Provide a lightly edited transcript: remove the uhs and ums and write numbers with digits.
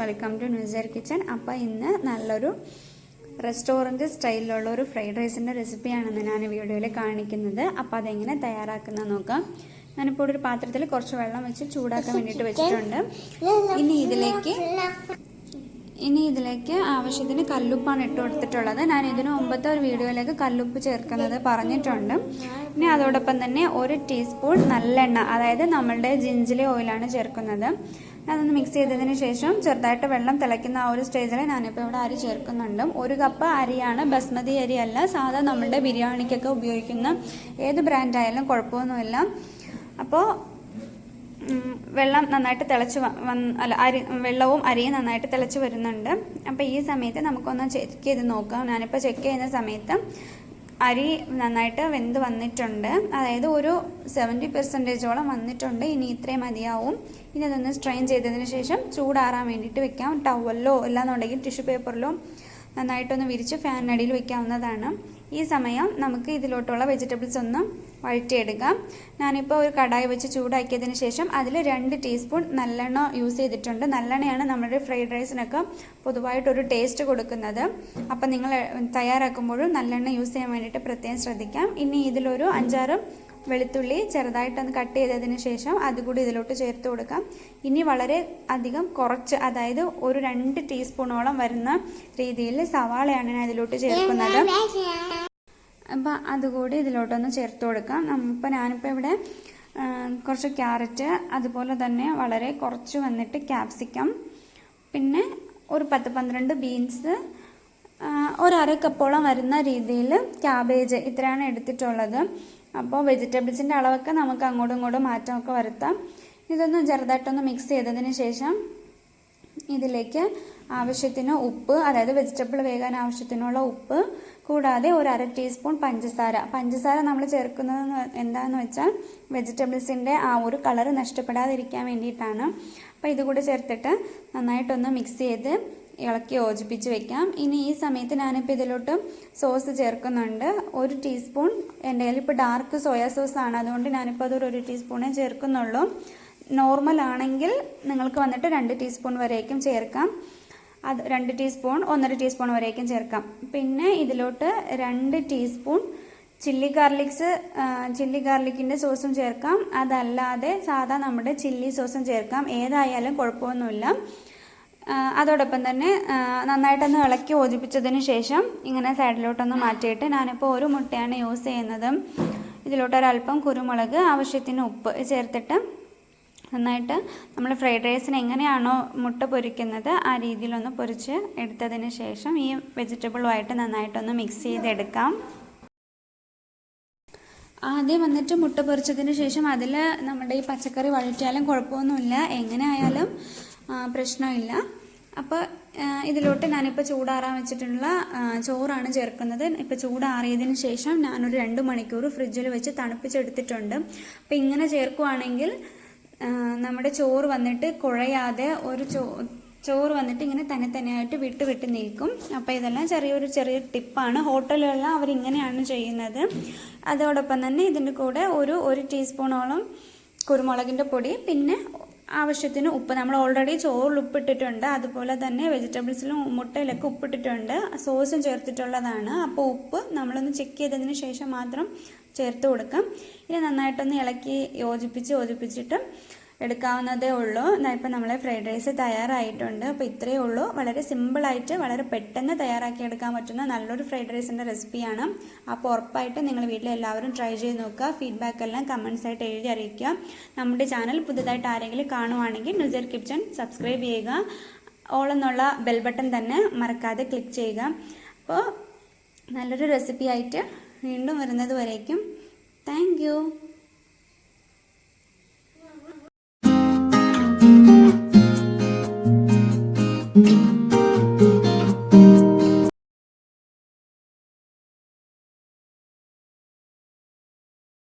Welcome to ന്യൂസിയർ kitchen. അപ്പോൾ ഇന്ന് നല്ലൊരു റെസ്റ്റോറൻറ്റ് സ്റ്റൈലിലുള്ള ഒരു ഫ്രൈഡ് റൈസിൻ്റെ റെസിപ്പിയാണെന്ന് ഞാൻ വീഡിയോയിൽ കാണിക്കുന്നത്. അപ്പോൾ അതെങ്ങനെ തയ്യാറാക്കുന്നത് നോക്കാം. ഞാനിപ്പോൾ ഒരു പാത്രത്തിൽ കുറച്ച് വെള്ളം വെച്ച് ചൂടാക്കാൻ വേണ്ടിയിട്ട് വെച്ചിട്ടുണ്ട്. ഇനി ഇതിലേക്ക് ആവശ്യത്തിന് കല്ലുപ്പാണ് ഇട്ട് കൊടുത്തിട്ടുള്ളത്. ഞാൻ ഇതിന് മുമ്പത്തെ ഒരു വീഡിയോയിലേക്ക് കല്ലുപ്പ് ചേർക്കുന്നത് പറഞ്ഞിട്ടുണ്ട്. ഇനി അതോടൊപ്പം തന്നെ 1 ടീസ്പൂൺ നല്ലെണ്ണ, അതായത് നമ്മളുടെ ജിഞ്ചിലെ ഓയിലാണ് ചേർക്കുന്നത്. അതൊന്ന് മിക്സ് ചെയ്തതിന് ശേഷം ചെറുതായിട്ട് വെള്ളം തിളയ്ക്കുന്ന ആ ഒരു സ്റ്റേജിൽ ഞാനിപ്പോൾ ഇവിടെ അരി ചേർക്കുന്നുണ്ട്. 1 കപ്പ് അരിയാണ്, ബസ്മതി അരി അല്ല, സാധാ നമ്മളുടെ ബിരിയാണിക്കൊക്കെ ഉപയോഗിക്കുന്ന ഏത് ബ്രാൻഡായാലും കുഴപ്പമൊന്നുമില്ല. അപ്പോൾ വെള്ളം നന്നായിട്ട് തിളച്ച് വെള്ളവും അരിയും നന്നായിട്ട് തിളച്ച് വരുന്നുണ്ട്. അപ്പോൾ ഈ സമയത്ത് നമുക്കൊന്ന് ചെക്ക് ചെയ്ത് നോക്കാം. ഞാനിപ്പോൾ ചെക്ക് ചെയ്യുന്ന സമയത്ത് അരി നന്നായിട്ട് വെന്ത് വന്നിട്ടുണ്ട്, അതായത് ഒരു 70% വന്നിട്ടുണ്ട്. ഇനി ഇത്രയും മതിയാവും. ഇനി അതൊന്ന് സ്ട്രെയിൻ ചെയ്തതിന് ശേഷം ചൂടാറാൻ വേണ്ടിയിട്ട് വെക്കാം. ടവലിലോ അല്ലാന്നുണ്ടെങ്കിൽ ടിഷ്യൂ പേപ്പറിലോ നന്നായിട്ടൊന്ന് വിരിച്ച് ഫാനിനടിയിൽ വെക്കാവുന്നതാണ്. ഈ സമയം നമുക്ക് ഇതിലോട്ടുള്ള വെജിറ്റബിൾസ് ഒന്ന് വഴറ്റിയെടുക്കാം. ഞാനിപ്പോൾ ഒരു കടായി വെച്ച് ചൂടാക്കിയതിന് ശേഷം അതിൽ 2 ടീസ്പൂൺ നല്ലെണ്ണ യൂസ് ചെയ്തിട്ടുണ്ട്. നല്ലെണ്ണയാണ് നമ്മുടെ ഫ്രൈഡ് റൈസിനൊക്കെ പൊതുവായിട്ടൊരു ടേസ്റ്റ് കൊടുക്കുന്നത്. അപ്പം നിങ്ങൾ തയ്യാറാക്കുമ്പോഴും നല്ലെണ്ണ യൂസ് ചെയ്യാൻ വേണ്ടിയിട്ട് പ്രത്യേകം ശ്രദ്ധിക്കാം. ഇനി ഇതിലൊരു 5-6 വെളുത്തുള്ളി ചെറുതായിട്ടൊന്ന് കട്ട് ചെയ്തതിന് ശേഷം അതുകൂടി ഇതിലോട്ട് ചേർത്ത് കൊടുക്കാം. ഇനി വളരെ അധികം കുറച്ച്, അതായത് ഒരു 2 ടീസ്പൂണോളം വരുന്ന രീതിയിൽ സവാളയാണ് ഞാൻ ഇതിലോട്ട് ചേർക്കുന്നത്. അപ്പം അതുകൂടി ഇതിലോട്ടൊന്ന് ചേർത്ത് കൊടുക്കാം. അപ്പോൾ ഞാനിപ്പോൾ ഇവിടെ കുറച്ച് ക്യാരറ്റ്, അതുപോലെ തന്നെ വളരെ കുറച്ച് വന്നിട്ട് ക്യാപ്സിക്കം, പിന്നെ ഒരു 10-12 ബീൻസ്, ഒരു 1/2 കപ്പോളം വരുന്ന രീതിയിൽ ക്യാബേജ്, ഇത്രയാണ് എടുത്തിട്ടുള്ളത്. അപ്പോൾ വെജിറ്റബിൾസിൻ്റെ അളവൊക്കെ നമുക്ക് അങ്ങോട്ടും ഇങ്ങോട്ടും മാറ്റമൊക്കെ വരുത്താം. ഇതൊന്ന് ചെറുതായിട്ടൊന്ന് മിക്സ് ചെയ്തതിന് ശേഷം ഇതിലേക്ക് ആവശ്യത്തിന് ഉപ്പ്, അതായത് വെജിറ്റബിൾ വേകാൻ ആവശ്യത്തിനുള്ള ഉപ്പ്, കൂടാതെ ഒരു 1/2 ടീസ്പൂൺ പഞ്ചസാര നമ്മൾ ചേർക്കുന്നത് എന്താണെന്ന് വെച്ചാൽ വെജിറ്റബിൾസിൻ്റെ ആ ഒരു കളറ് നഷ്ടപ്പെടാതിരിക്കാൻ വേണ്ടിയിട്ടാണ്. അപ്പോൾ ഇതുകൂടി ചേർത്തിട്ട് നന്നായിട്ടൊന്ന് മിക്സ് ചെയ്ത് ഇളക്കി യോജിപ്പിച്ച് വെക്കാം. ഇനി ഈ സമയത്ത് ഞാനിപ്പോൾ ഇതിലോട്ട് സോസ് ചേർക്കുന്നുണ്ട്. 1 ടീസ്പൂൺ, എൻ്റെ കയ്യിൽ ഇപ്പോൾ ഡാർക്ക് സോയാ സോസാണ്, അതുകൊണ്ട് ഞാനിപ്പോൾ അതൊരു 1 ടീസ്പൂണേ ചേർക്കുന്നുള്ളൂ. നോർമൽ ആണെങ്കിൽ നിങ്ങൾക്ക് വന്നിട്ട് 2 ടീസ്പൂൺ വരേക്കും ചേർക്കാം. അത് 2 ടീസ്പൂൺ 1.5 ടീസ്പൂൺ വരേക്കും ചേർക്കാം. പിന്നെ ഇതിലോട്ട് 2 ടീസ്പൂൺ ചില്ലി ഗാർലിക്കിൻ്റെ സോസും ചേർക്കാം. അതല്ലാതെ സാധാ നമ്മുടെ ചില്ലി സോസും ചേർക്കാം. ഏതായാലും കുഴപ്പമൊന്നുമില്ല. അതോടൊപ്പം തന്നെ നന്നായിട്ടൊന്ന് ഇളക്കി യോജിപ്പിച്ചതിന് ശേഷം ഇങ്ങനെ സൈഡിലോട്ടൊന്ന് മാറ്റിയിട്ട് ഞാനിപ്പോൾ 1 മുട്ടയാണ് യൂസ് ചെയ്യുന്നത്. ഇതിലോട്ടൊരല്പം കുരുമുളക്, ആവശ്യത്തിന് ഉപ്പ് ചേർത്തിട്ട് നന്നായിട്ട് നമ്മൾ ഫ്രൈഡ് റൈസിന് എങ്ങനെയാണോ മുട്ട പൊരിക്കുന്നത് ആ രീതിയിലൊന്ന് പൊരിച്ച് എടുത്തതിന് ശേഷം ഈ വെജിറ്റബിളുമായിട്ട് നന്നായിട്ടൊന്ന് മിക്സ് ചെയ്തെടുക്കാം. ആദ്യം വന്നിട്ട് മുട്ട പൊരിച്ചതിന് ശേഷം അതിൽ നമ്മുടെ ഈ പച്ചക്കറി വഴറ്റിയാലും കുഴപ്പമൊന്നുമില്ല, എങ്ങനെ ആയാലും പ്രശ്നമില്ല. അപ്പോൾ ഇതിലോട്ട് ഞാനിപ്പോൾ ചൂടാറാൻ വെച്ചിട്ടുള്ള ചോറാണ് ചേർക്കുന്നത്. ഇപ്പോൾ ചൂടാറിയതിന് ശേഷം ഞാനൊരു 2 മണിക്കൂർ ഫ്രിഡ്ജിൽ വെച്ച് തണുപ്പിച്ചെടുത്തിട്ടുണ്ട്. അപ്പോൾ ഇങ്ങനെ ചേർക്കുവാണെങ്കിൽ നമ്മുടെ ചോറ് വന്നിട്ട് കുഴയാതെ ചോറ് വന്നിട്ട് ഇങ്ങനെ തന്നെയായിട്ട് വിട്ട് നിൽക്കും. അപ്പോൾ ഇതെല്ലാം ചെറിയ ടിപ്പാണ്. ഹോട്ടലുകളിൽ അവരിങ്ങനെയാണ് ചെയ്യുന്നത്. അതോടൊപ്പം തന്നെ ഇതിൻ്റെ കൂടെ ഒരു ടീസ്പൂണോളം കുരുമുളകിൻ്റെ പൊടി, പിന്നെ ആവശ്യത്തിന് ഉപ്പ്. നമ്മൾ ഓൾറെഡി ചോറിൽ ഉപ്പിട്ടിട്ടുണ്ട്, അതുപോലെ തന്നെ വെജിറ്റബിൾസിലും മുട്ടയിലൊക്കെ ഉപ്പിട്ടിട്ടുണ്ട്, സോസും ചേർത്തിട്ടുള്ളതാണ്. അപ്പോൾ ഉപ്പ് നമ്മളൊന്ന് ചെക്ക് ചെയ്തതിന് ശേഷം മാത്രം ചേർത്ത് കൊടുക്കാം. ഇനി നന്നായിട്ടൊന്ന് ഇളക്കി യോജിപ്പിച്ചിട്ട് എടുക്കാവുന്നതേ ഉള്ളൂ. ഇപ്പം നമ്മളെ ഫ്രൈഡ് റൈസ് തയ്യാറായിട്ടുണ്ട്. അപ്പോൾ ഇത്രയേ ഉള്ളൂ. വളരെ സിമ്പിളായിട്ട് വളരെ പെട്ടെന്ന് തയ്യാറാക്കി എടുക്കാൻ പറ്റുന്ന നല്ലൊരു ഫ്രൈഡ് റൈസിൻ്റെ റെസിപ്പിയാണ്. അപ്പോൾ ഉറപ്പായിട്ട് നിങ്ങൾ വീട്ടിൽ എല്ലാവരും ട്രൈ ചെയ്ത് നോക്കുക. ഫീഡ്ബാക്ക് എല്ലാം കമൻസ് ആയിട്ട് എഴുതി അറിയിക്കുക. നമ്മുടെ ചാനൽ പുതുതായിട്ട് ആരെങ്കിലും കാണുവാണെങ്കിൽ ന്യൂസിയർ കിച്ചൺ സബ്സ്ക്രൈബ് ചെയ്യുക. ഓൾ എന്നുള്ള ബെൽ ബട്ടൺ തന്നെ മറക്കാതെ ക്ലിക്ക് ചെയ്യുക. അപ്പോൾ നല്ലൊരു റെസിപ്പി ആയിട്ട് വീണ്ടും വരുന്നത് വരേക്കും താങ്ക് യു.